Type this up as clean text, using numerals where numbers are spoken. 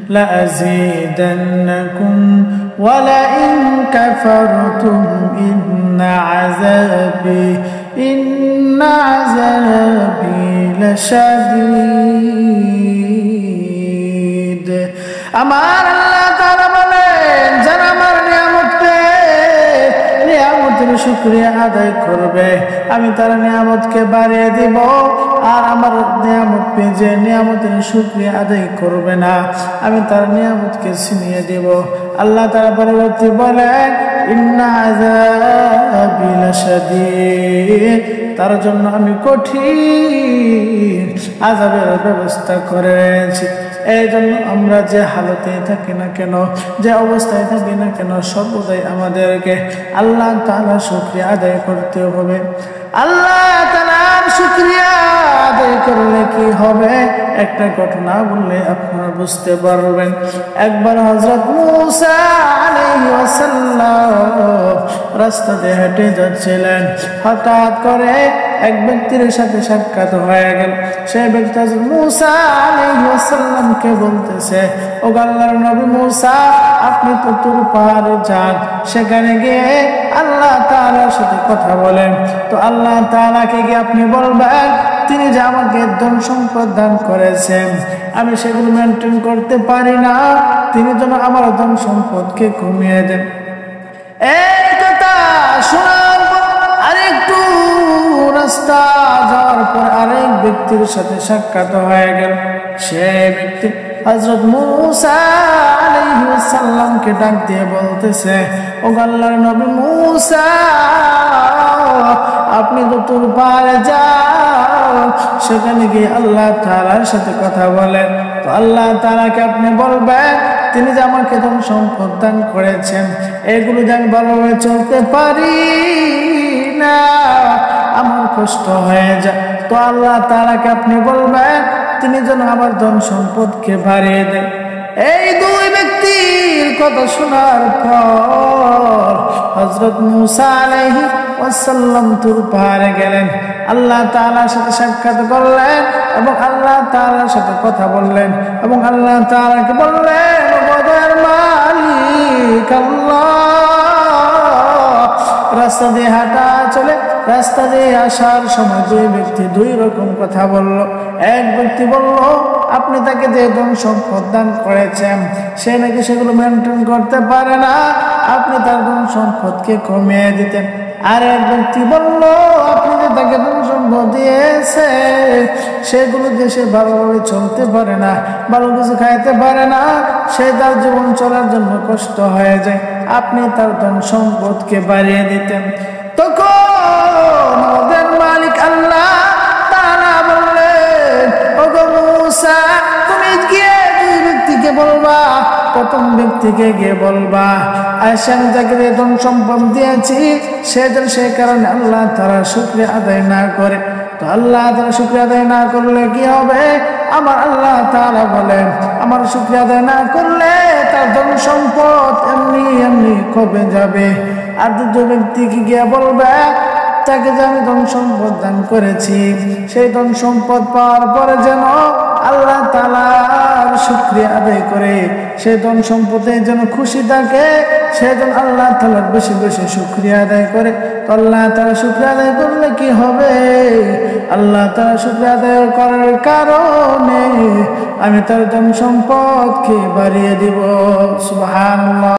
لأزيدنكم ولئن كفرتم إن عذابي لشديد আমার আল্লাহ তাআলা বলেন যারা আমার নিয়ামতের শুকরিয়া আদায় করবে আমি তার নিয়ামতকে বাড়িয়ে দিব আর আমার নিয়ামত পেয়ে যে নিয়ামতের শুকরিয়া আদায় করবে না আমি তার নিয়ামতকে ছিনিয়ে দেব আল্লাহ তাআলা পরবর্তী বলেন ইন্না আযাবি লাশাদীদ তার জন্য আমি কঠিন আযাবের ব্যবস্থা করেছি এই জন্য আমরা যে হালতে থাকি না কেন যে অবস্থায় থাকি না কেন সর্বদাই আমাদেরকে আল্লাহ তাআলার শুকরিয়া আদায় করতে হবে আল্লাহ তাআলার শুকরিয়া আদায় করলে কি হবে একটা ঘটনা বললে আপনারা বুঝতে পারবেন একবার হযরত মূসা আলাইহিস সালাম রাস্তা দিয়ে হেঁটে যাচ্ছিলেন হঠাৎ করে এক ব্যক্তির সাথে সাক্ষাৎ হয়ে গেল সেই ব্যক্তি হযরত মূসা আলাইহিস সালামকে বলতেছে ও আল্লাহর নবী মূসা আপনি তো তুর পাহাড়ে যান সেখানে গিয়ে আল্লাহ তাআলার সাথে কথা বলেন তো আল্লাহ তাআলাকে গিয়ে আপনি বলবেন তিনি যে আমাকে ধন সম্পদ দান করেছেন আমি সেগুলো মেনটেন করতে পারি না তিনি যেন আমার ধন সম্পদকে কমিয়ে দেন এই কথা শোনার পর আরেকটু রাস্তা যাওয়ার পর আরেক ব্যক্তির সাথে সাক্ষাৎ হয়ে গেল সেই ব্যক্তি হযরত মূসা আলাইহিস সালামকে ডাক দিয়ে বলতেছে ও আল্লাহর নবী মূসা আপনি তো তুর পাহাড়ে যাও সেখানে গিয়ে আল্লাহ তাআলার সাথে কথা বলেন তো আল্লাহ তাআলাকে আপনি বলবেন তিনি যে আমাকে ধন সম্পদ দান করেছেন এগুলো যে আমি ভালোভাবে চলতে পারি না আমার কষ্ট হয়ে যায় তো আল্লাহ তাআলাকে আপনি বলবেন তিনি যেন আমার ধন সম্পদকে বাড়িয়ে দেন এই দুই ব্যক্তির কথা শোনার পর হযরত মূসা আলাইহিস সালাম তুর পাহাড়ে গেলেন আল্লাহ তাআলার সাথে সাক্ষাৎ করলেন এবং আল্লাহ তাআলার সাথে কথা বললেন এবং আল্লাহ তাআলাকে বললেন ওদের মালিক আল্লাহ রাস্তা দিয়ে হাঁটা চলে রাস্তা দিয়ে আসার সময় দুই ব্যক্তি দুই রকম কথা বলল এক ব্যক্তি বলল আপনি তাকে যে ধন সম্পদ দান করেছেন সে নাকি সেগুলো মেনটেন করতে পারে না আপনি তার ধন সম্পদকে কমিয়ে দিতেন আর এক ব্যক্তি বলল আপনি যে তাকে ধন সম্পদ দিয়েছে সেগুলো দিয়ে সে ভালোভাবে চলতে পারে না ভালো কিছু খাইতে পারে না সে তার জীবন চলার জন্য কষ্ট হয়ে যায় আপনি তার ধন সম্পদকে বাড়িয়ে দিতেন তখন আমাদের মালিক আল্লাহ তাআলা বললেন ওগো মূসা তুমি গিয়ে দুই ব্যক্তিকে বলবা প্রথম ব্যক্তিকে গিয়ে বলবা আয়েশা যাকে ধন সম্পদ দিয়েছি সে কারণে আল্লাহ তাআলার শুকরিয়া আদায় না করে তো আল্লাহ তাআলা শুকরিয়া আদায় না করলে কি হবে আমার আল্লাহ তাআলা বলেন আমার শুকরিয়া আদায় না করলে তার ধন সম্পদ এমনি এমনি কমে যাবে আর দ্বিতীয় ব্যক্তিকে গিয়ে বলবে তাকে যে আমি ধন সম্পদ দান করেছি সেই ধন সম্পদ পাওয়ার পরে যেন আল্লাহ তাআলার শুকরিয়া আদায় করে সেই ধন সম্পদে যেন খুশি থাকে সেজন্য আল্লাহ তাআলার বেশি বেশি শুকরিয়া আদায় করে তো আল্লাহ তাআলা শুকরিয়া আদায় করলে কি হবে আল্লাহ তাআলা শুকরিয়া আদায় করার কারণে আমি তার ধন সম্পদকে বাড়িয়ে দিব সুবহানাল্লাহ।